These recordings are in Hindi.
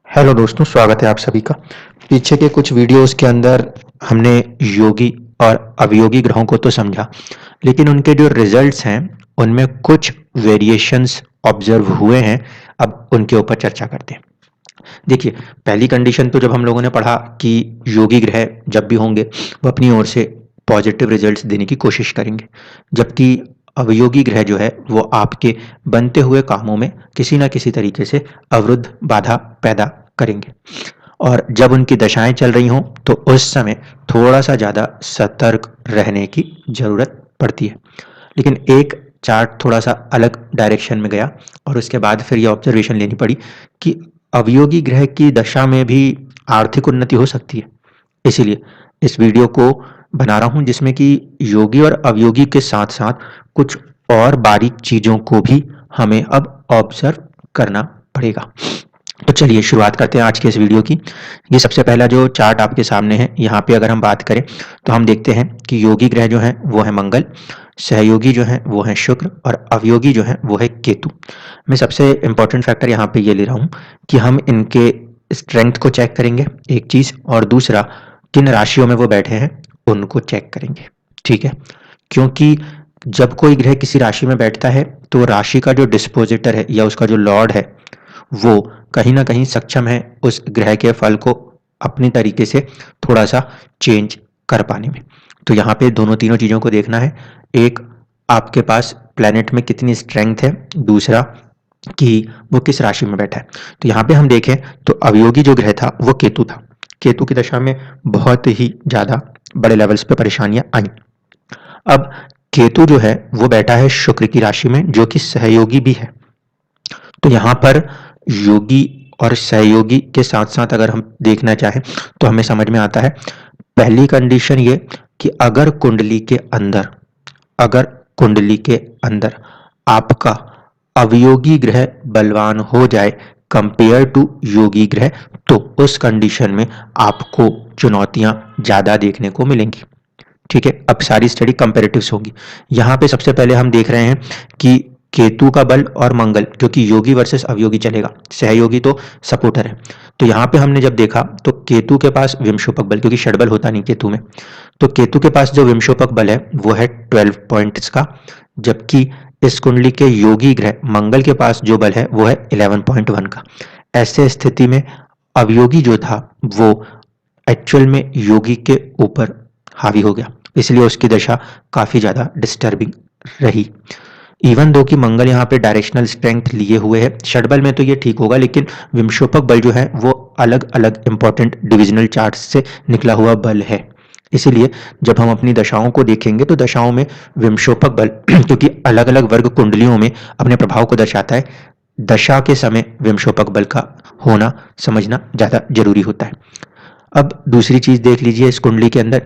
हेलो दोस्तों, स्वागत है आप सभी का। पीछे के कुछ वीडियोस के अंदर हमने योगी और अवयोगी ग्रहों को तो समझा, लेकिन उनके जो रिजल्ट्स हैं उनमें कुछ वेरिएशंस ऑब्जर्व हुए हैं। अब उनके ऊपर चर्चा करते हैं। देखिए, पहली कंडीशन तो जब हम लोगों ने पढ़ा कि योगी ग्रह जब भी होंगे वो अपनी ओर से पॉजिटिव रिजल्ट्स देने की कोशिश करेंगे, जबकि अवयोगी ग्रह जो है वो आपके बनते हुए कामों में किसी ना किसी तरीके से अवरुद्ध बाधा पैदा करेंगे। और जब उनकी दशाएं चल रही हों तो उस समय थोड़ा सा ज़्यादा सतर्क रहने की ज़रूरत पड़ती है। लेकिन एक चार्ट थोड़ा सा अलग डायरेक्शन में गया और उसके बाद फिर ये ऑब्जर्वेशन लेनी पड़ी कि अवयोगी ग्रह की दशा में भी आर्थिक उन्नति हो सकती है। इसीलिए इस वीडियो को बना रहा हूं जिसमें कि योगी और अवयोगी के साथ साथ कुछ और बारीक चीज़ों को भी हमें अब ऑब्जर्व करना पड़ेगा। तो चलिए शुरुआत करते हैं आज के इस वीडियो की। ये सबसे पहला जो चार्ट आपके सामने है, यहाँ पे अगर हम बात करें तो हम देखते हैं कि योगी ग्रह जो है वो है मंगल, सहयोगी जो है वो है शुक्र और अवयोगी जो है वो है केतु। मैं सबसे इंपॉर्टेंट फैक्टर यहाँ पे ये ले रहा हूँ कि हम इनके स्ट्रेंथ को चेक करेंगे एक चीज़, और दूसरा किन राशियों में वो बैठे हैं उनको चेक करेंगे। ठीक है, क्योंकि जब कोई ग्रह किसी राशि में बैठता है तो राशि का जो डिस्पोजिटर है या उसका जो लॉर्ड है वो कहीं ना कहीं सक्षम है उस ग्रह के फल को अपनी तरीके से थोड़ा सा चेंज कर पाने में। तो यहाँ पे दोनों तीनों चीज़ों को देखना है। एक, आपके पास प्लेनेट में कितनी स्ट्रेंथ है, दूसरा कि वो किस राशि में बैठा है। तो यहाँ पे हम देखें तो अवयोगी जो ग्रह था वो केतु था। केतु की दशा में बहुत ही ज़्यादा बड़े लेवल्स पे परेशानियां आई। अब केतु जो है वो बैठा है शुक्र की राशि में जो कि सहयोगी भी है। तो यहाँ पर योगी और सहयोगी के साथ साथ अगर हम देखना चाहें तो हमें समझ में आता है, पहली कंडीशन ये कि अगर कुंडली के अंदर आपका अवयोगी ग्रह बलवान हो जाए कंपेयर टू योगी ग्रह, तो उस कंडीशन में आपको चुनौतियां ज्यादा देखने को मिलेंगी। ठीक है, अब सारी स्टडी कंपेरेटिव्स होगी। यहाँ पे सबसे पहले हम देख रहे हैं कि केतु का बल और मंगल, क्योंकि योगी वर्सेस अवयोगी चलेगा, सहयोगी तो सपोर्टर है। तो यहाँ पे हमने जब देखा तो केतु के पास विमशोपक बल, क्योंकि षडबल होता नहीं केतु में, तो केतु के पास जो विमशोपक बल है वो है 12 पॉइंट्स का, जबकि इस कुंडली के योगी ग्रह मंगल के पास जो बल है वो है 11.1 का। ऐसे स्थिति में अवयोगी जो था वो एक्चुअल में योगी के ऊपर हावी हो गया, इसलिए उसकी दशा काफी ज्यादा डिस्टर्बिंग रही। इवन दो कि मंगल यहाँ पे डायरेक्शनल स्ट्रेंथ लिए हुए है, षडबल में तो ये ठीक होगा, लेकिन विमशोपक बल जो है वो अलग अलग इंपॉर्टेंट डिविजनल चार्ट से निकला हुआ बल है। इसीलिए जब हम अपनी दशाओं को देखेंगे तो दशाओं में विमशोपक बल क्योंकि अलग अलग वर्ग कुंडलियों में अपने प्रभाव को दर्शाता है, दशा के समय विमशोपक बल का होना समझना ज्यादा जरूरी होता है। अब दूसरी चीज देख लीजिए, इस कुंडली के अंदर,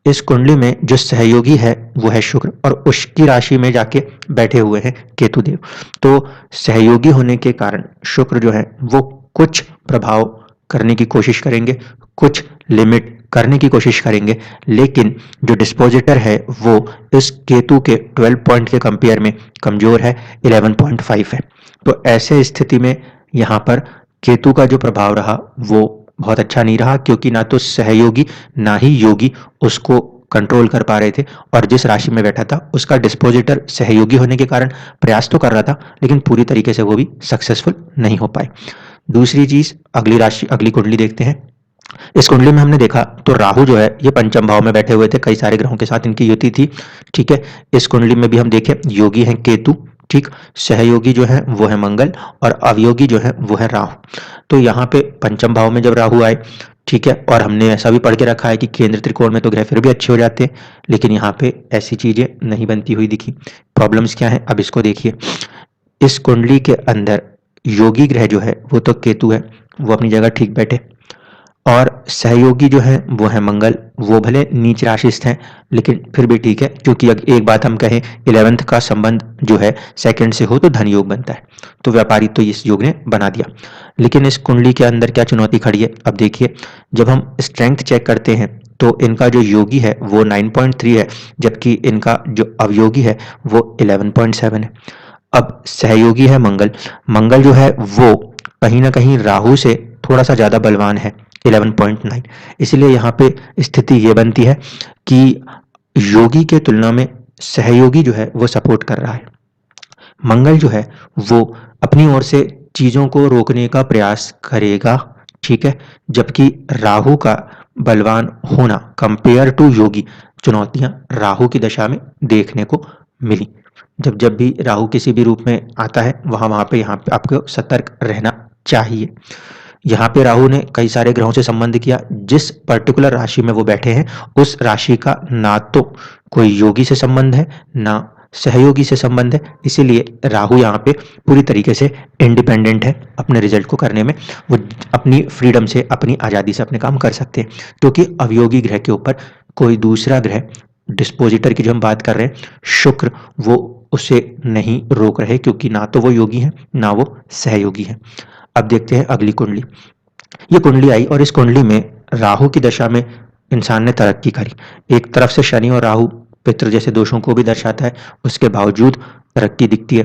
इस कुंडली में जो सहयोगी है वो है शुक्र और उसकी राशि में जाके बैठे हुए हैं केतुदेव। तो सहयोगी होने के कारण शुक्र जो है वो कुछ प्रभाव करने की कोशिश करेंगे, कुछ लिमिट करने की कोशिश करेंगे, लेकिन जो डिस्पोजिटर है वो इस केतु के 12 पॉइंट के कंपेयर में कमजोर है, 11.5 है। तो ऐसे स्थिति में यहाँ पर केतु का जो प्रभाव रहा वो बहुत अच्छा नहीं रहा, क्योंकि ना तो सहयोगी ना ही योगी उसको कंट्रोल कर पा रहे थे, और जिस राशि में बैठा था उसका डिस्पोजिटर सहयोगी होने के कारण प्रयास तो कर रहा था लेकिन पूरी तरीके से वो भी सक्सेसफुल नहीं हो पाए। दूसरी चीज, अगली राशि अगली कुंडली देखते हैं। इस कुंडली में हमने देखा तो राहु जो है ये पंचम भाव में बैठे हुए थे, कई सारे ग्रहों के साथ इनकी युति थी। ठीक है, इस कुंडली में भी हम देखें योगी हैं केतु, ठीक, सहयोगी जो है वो है मंगल और अवयोगी जो है वो है राहु। तो यहाँ पे पंचम भाव में जब राहु आए, ठीक है, और हमने ऐसा भी पढ़ के रखा है कि केंद्र त्रिकोण में तो ग्रह फिर भी अच्छे हो जाते हैं, लेकिन यहाँ पे ऐसी चीजें नहीं बनती हुई दिखी। प्रॉब्लम्स क्या है अब इसको देखिए। इस कुंडली के अंदर योगी ग्रह जो है वो तो केतु है, वो अपनी जगह ठीक बैठे, और सहयोगी जो है वो है मंगल, वो भले नीच राशिस्थ हैं लेकिन फिर भी ठीक है, क्योंकि एक बात हम कहें 11th का संबंध जो है सेकंड से हो तो धन योग बनता है, तो व्यापारी तो इस योग ने बना दिया। लेकिन इस कुंडली के अंदर क्या चुनौती खड़ी है अब देखिए। जब हम स्ट्रेंथ चेक करते हैं तो इनका जो योगी है वो 9.3 है, जबकि इनका जो अवयोगी है वो 11.7 है। अब सहयोगी है मंगल, मंगल जो है वो कहीं ना कहीं राहु से थोड़ा सा ज़्यादा बलवान है 11.9। इसलिए यहाँ पे स्थिति ये बनती है कि योगी के तुलना में सहयोगी जो है वो सपोर्ट कर रहा है। मंगल जो है वो अपनी ओर से चीज़ों को रोकने का प्रयास करेगा, ठीक है, जबकि राहु का बलवान होना कंपेयर टू योगी, चुनौतियां राहु की दशा में देखने को मिली। जब जब भी राहु किसी भी रूप में आता है वहां पे यहाँ पे आपको सतर्क रहना चाहिए। यहाँ पे राहु ने कई सारे ग्रहों से संबंध किया, जिस पर्टिकुलर राशि में वो बैठे हैं उस राशि का ना तो कोई योगी से संबंध है ना सहयोगी से संबंध है, इसीलिए राहु यहाँ पे पूरी तरीके से इंडिपेंडेंट है अपने रिजल्ट को करने में। वो अपनी फ्रीडम से, अपनी आज़ादी से अपने काम कर सकते हैं, क्योंकि अवयोगी ग्रह के ऊपर कोई दूसरा ग्रह, डिस्पोजिटर की जो हम बात कर रहे हैं शुक्र, वो उसे नहीं रोक रहे, क्योंकि ना तो वो योगी है ना वो सहयोगी है। अब देखते हैं अगली कुंडली। ये कुंडली आई और इस कुंडली में राहु की दशा में इंसान ने तरक्की करी। एक तरफ से शनि और राहु पितृ जैसे दोषों को भी दर्शाता है, उसके बावजूद तरक्की दिखती है।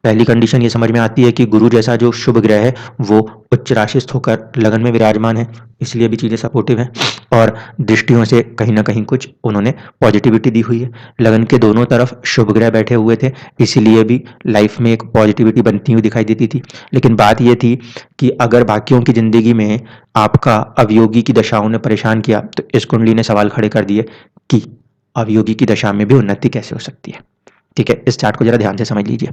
पहली कंडीशन ये समझ में आती है कि गुरु जैसा जो शुभ ग्रह है वो उच्च राशिस्थ होकर लगन में विराजमान है, इसलिए भी चीज़ें सपोर्टिव हैं और दृष्टियों से कहीं ना कहीं कुछ उन्होंने पॉजिटिविटी दी हुई है। लगन के दोनों तरफ शुभ ग्रह बैठे हुए थे, इसीलिए भी लाइफ में एक पॉजिटिविटी बनती हुई दिखाई देती थी। लेकिन बात ये थी कि अगर बाकियों की जिंदगी में आपका अवयोगी की दशाओं ने परेशान किया, तो इस कुंडली ने सवाल खड़े कर दिए कि अवयोगी की दशा में भी उन्नति कैसे हो सकती है। ठीक है, इस चार्ट को जरा ध्यान से समझ लीजिए।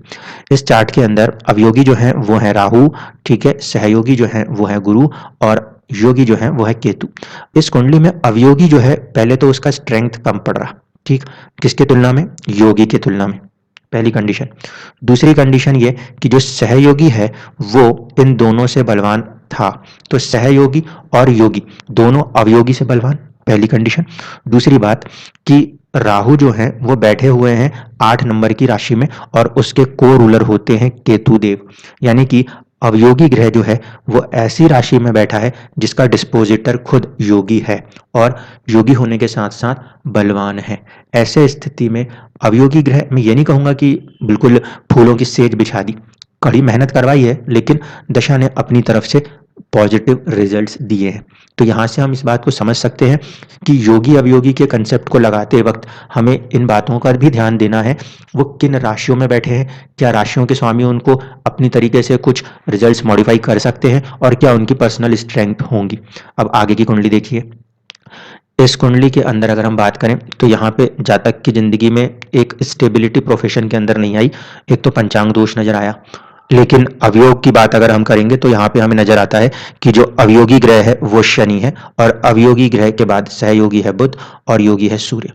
इस चार्ट के अंदर अवयोगी जो है वो है राहु, ठीक है, सहयोगी जो है वो है गुरु और योगी जो है वो है केतु। इस कुंडली में अवयोगी जो है पहले तो उसका स्ट्रेंथ कम पड़ रहा, ठीक, किसके तुलना में? योगी के तुलना में, पहली कंडीशन। दूसरी कंडीशन ये कि जो सहयोगी है वो इन दोनों से बलवान था, तो सहयोगी और योगी दोनों अवयोगी से बलवान, पहली कंडीशन। दूसरी बात कि राहु जो है वो बैठे हुए हैं 8 नंबर की राशि में और उसके को रूलर होते हैं केतु देव, यानी कि अवयोगी ग्रह जो है वो ऐसी राशि में बैठा है जिसका डिस्पोजिटर खुद योगी है और योगी होने के साथ साथ बलवान है। ऐसे स्थिति में अवयोगी ग्रह, मैं ये नहीं कहूंगा कि बिल्कुल फूलों की सेज बिछा दी, कड़ी मेहनत करवाई है, लेकिन दशा ने अपनी तरफ से पॉजिटिव रिजल्ट्स दिए हैं। तो यहाँ से हम इस बात को समझ सकते हैं कि योगी अवयोगी के कंसेप्ट को लगाते वक्त हमें इन बातों का भी ध्यान देना है, वो किन राशियों में बैठे हैं, क्या राशियों के स्वामी उनको अपनी तरीके से कुछ रिजल्ट्स मॉडिफाई कर सकते हैं और क्या उनकी पर्सनल स्ट्रेंथ होंगी। अब आगे की कुंडली देखिए। इस कुंडली के अंदर अगर हम बात करें तो यहाँ पे जातक की जिंदगी में एक स्टेबिलिटी प्रोफेशन के अंदर नहीं आई। एक तो पंचांग दोष नजर आया, लेकिन अवयोग की बात अगर हम करेंगे तो यहाँ पे हमें नजर आता है कि जो अवयोगी ग्रह है वो शनि है और अवयोगी ग्रह के बाद सहयोगी है बुध और योगी है सूर्य।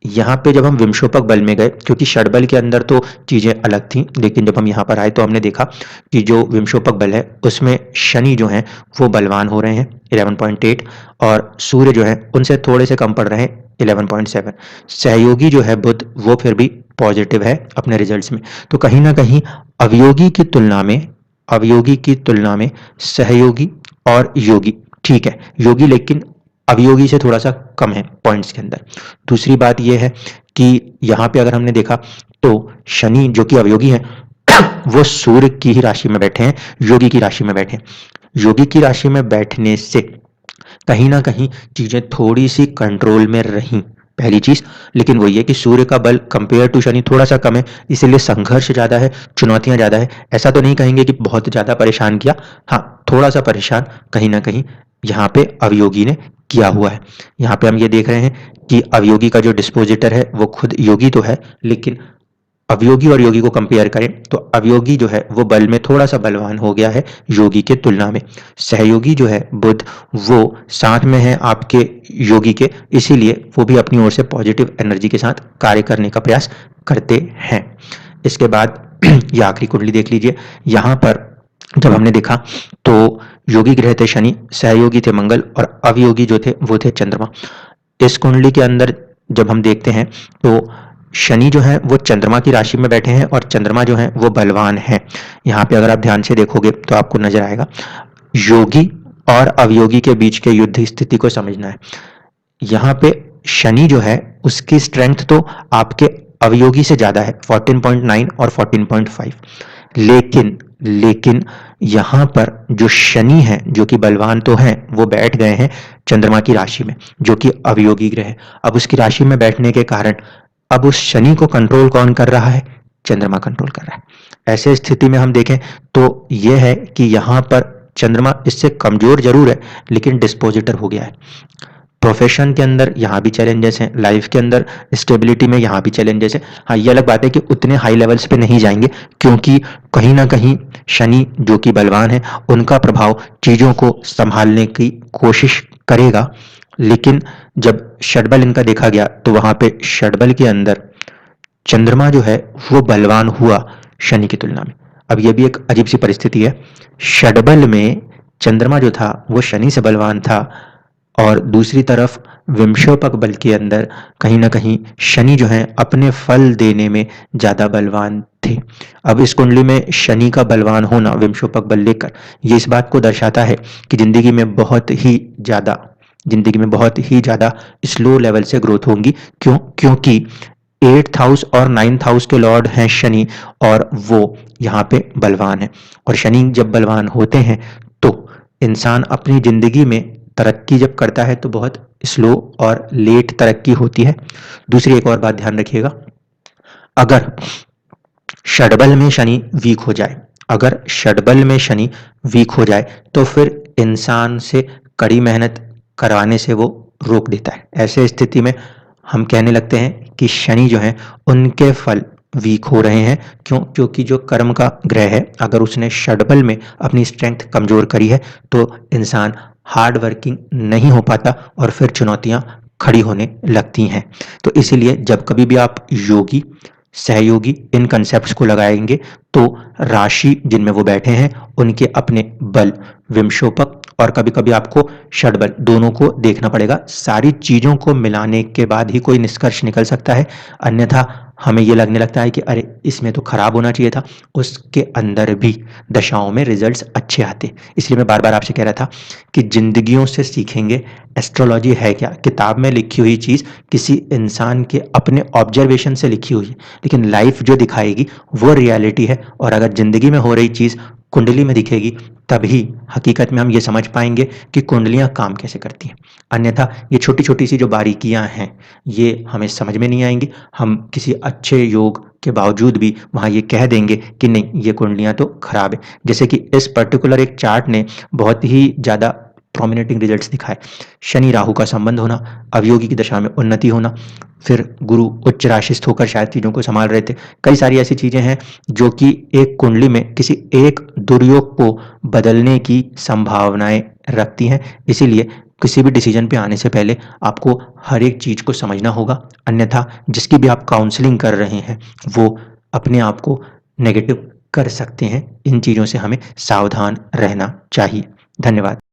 यहाँ पे जब हम विमशोपक बल में गए, क्योंकि षडबल के अंदर तो चीजें अलग थी, लेकिन जब हम यहाँ पर आए तो हमने देखा कि जो विमशोपक बल है उसमें शनि जो है वो बलवान हो रहे हैं 11.8 और सूर्य जो है उनसे थोड़े से कम पड़ रहे हैं 11.7। सहयोगी जो है बुध वो फिर भी पॉजिटिव है अपने रिजल्ट्स में। तो कहीं ना कहीं अवयोगी की तुलना में सहयोगी और योगी ठीक है, योगी लेकिन अवयोगी से थोड़ा सा कम है पॉइंट्स के अंदर। दूसरी बात यह है कि यहाँ पे अगर हमने देखा तो शनि जो कि अवयोगी है वो सूर्य की ही राशि में बैठे हैं, योगी की राशि में बैठे हैं। योगी की राशि में बैठने से कहीं ना कहीं चीजें थोड़ी सी कंट्रोल में रहीं, पहली चीज। लेकिन वही है कि सूर्य का बल कंपेयर टू शनि थोड़ा सा कम है, इसीलिए संघर्ष ज्यादा है, चुनौतियां ज्यादा है। ऐसा तो नहीं कहेंगे कि बहुत ज्यादा परेशान किया, हाँ थोड़ा सा परेशान कहीं ना कहीं यहाँ पे अवयोगी ने किया हुआ है। यहाँ पे हम ये देख रहे हैं कि अवयोगी का जो डिस्पोजिटर है वो खुद योगी तो है, लेकिन अवयोगी और योगी को कंपेयर करें तो अवयोगी जो है वो बल में थोड़ा सा बलवान हो गया है योगी के तुलना में। सहयोगी जो है बुध वो साथ में है आपके योगी के, इसीलिए वो भी अपनी ओर से पॉजिटिव एनर्जी के साथ कार्य करने का प्रयास करते हैं। इसके बाद ये आखिरी कुंडली देख लीजिए। यहाँ पर जब हमने देखा तो योगी ग्रह थे शनि, सहयोगी थे मंगल और अवयोगी जो थे वो थे चंद्रमा। इस कुंडली के अंदर जब हम देखते हैं तो शनि जो है वो चंद्रमा की राशि में बैठे हैं और चंद्रमा जो है वो बलवान है। यहाँ पे अगर आप ध्यान से देखोगे तो आपको नजर आएगा योगी और अवयोगी के बीच के युद्ध स्थिति को समझना है। यहाँ पे शनि जो है उसकी स्ट्रेंथ तो आपके अवयोगी से ज्यादा है 14.9 और 14.5, लेकिन लेकिन यहाँ पर जो शनि है, जो कि बलवान तो हैं, वो बैठ गए हैं चंद्रमा की राशि में, जो कि अवयोगी ग्रह है। अब उसकी राशि में बैठने के कारण अब उस शनि को कंट्रोल कौन कर रहा है? चंद्रमा कंट्रोल कर रहा है। ऐसे स्थिति में हम देखें तो यह है कि यहाँ पर चंद्रमा इससे कमजोर जरूर है, लेकिन डिस्पोजिटर हो गया है। प्रोफेशन के अंदर यहाँ भी चैलेंजेस हैं, लाइफ के अंदर स्टेबिलिटी में यहाँ भी चैलेंजेस हैं। हाँ, ये अलग बात है कि उतने हाई लेवल्स पे नहीं जाएंगे, क्योंकि कहीं ना कहीं शनि जो कि बलवान है, उनका प्रभाव चीज़ों को संभालने की कोशिश करेगा। लेकिन जब षडबल इनका देखा गया तो वहाँ पे षडबल के अंदर चंद्रमा जो है वो बलवान हुआ शनि की तुलना में। अब यह भी एक अजीब सी परिस्थिति है, षडबल में चंद्रमा जो था वो शनि से बलवान था, और दूसरी तरफ विंशोपक बल के अंदर कहीं ना कहीं शनि जो है अपने फल देने में ज्यादा बलवान थे। अब इस कुंडली में शनि का बलवान होना विंशोपक बल लेकर, ये इस बात को दर्शाता है कि जिंदगी में बहुत ही ज्यादा स्लो लेवल से ग्रोथ होंगी। क्योंकि 8th हाउस और 9th हाउस के लॉर्ड हैं शनि, और वो यहाँ पे बलवान है। और शनि जब बलवान होते हैं तो इंसान अपनी जिंदगी में तरक्की जब करता है तो बहुत स्लो और लेट तरक्की होती है। दूसरी एक और बात ध्यान रखिएगा, अगर षडबल में शनि वीक हो जाए, अगर षडबल में शनि वीक हो जाए तो फिर इंसान से कड़ी मेहनत करवाने से वो रोक देता है। ऐसे स्थिति में हम कहने लगते हैं कि शनि जो है उनके फल वीक हो रहे हैं। क्योंकि जो कर्म का ग्रह है, अगर उसने षडबल में अपनी स्ट्रेंथ कमजोर करी है तो इंसान हार्ड वर्किंग नहीं हो पाता और फिर चुनौतियां खड़ी होने लगती हैं। तो इसीलिए जब कभी भी आप योगी, सहयोगी इन कंसेप्ट्स को लगाएंगे तो राशि जिनमें वो बैठे हैं उनके अपने बल, विंशोपक और कभी कभी आपको षडबल, दोनों को देखना पड़ेगा। सारी चीजों को मिलाने के बाद ही कोई निष्कर्ष निकल सकता है, अन्यथा हमें ये लगने लगता है कि अरे इसमें तो खराब होना चाहिए था। उसके अंदर भी दशाओं में रिजल्ट्स अच्छे आते। इसलिए मैं बार बार आपसे कह रहा था कि जिंदगियों से सीखेंगे। एस्ट्रोलॉजी है क्या? किताब में लिखी हुई चीज, किसी इंसान के अपने ऑब्जर्वेशन से लिखी हुई है, लेकिन लाइफ जो दिखाएगी वो रियलिटी है। और अगर जिंदगी में हो रही चीज कुंडली में दिखेगी तभी हकीकत में हम ये समझ पाएंगे कि कुंडलियां काम कैसे करती हैं। अन्यथा ये छोटी छोटी सी जो बारीकियां हैं ये हमें समझ में नहीं आएंगी। हम किसी अच्छे योग के बावजूद भी वहाँ ये कह देंगे कि नहीं ये कुंडलियां तो खराब है। जैसे कि इस पर्टिकुलर एक चार्ट ने बहुत ही ज़्यादा प्रोमिनेटिंग रिजल्ट्स दिखाए। शनि राहु का संबंध होना, अवयोगी की दशा में उन्नति होना, फिर गुरु उच्च राशिस्थ होकर शायद चीज़ों को संभाल रहे थे। कई सारी ऐसी चीज़ें हैं जो कि एक कुंडली में किसी एक दुर्योग को बदलने की संभावनाएं रखती हैं। इसीलिए किसी भी डिसीजन पे आने से पहले आपको हर एक चीज़ को समझना होगा, अन्यथा जिसकी भी आप काउंसलिंग कर रहे हैं वो अपने आप को नेगेटिव कर सकते हैं। इन चीज़ों से हमें सावधान रहना चाहिए। धन्यवाद।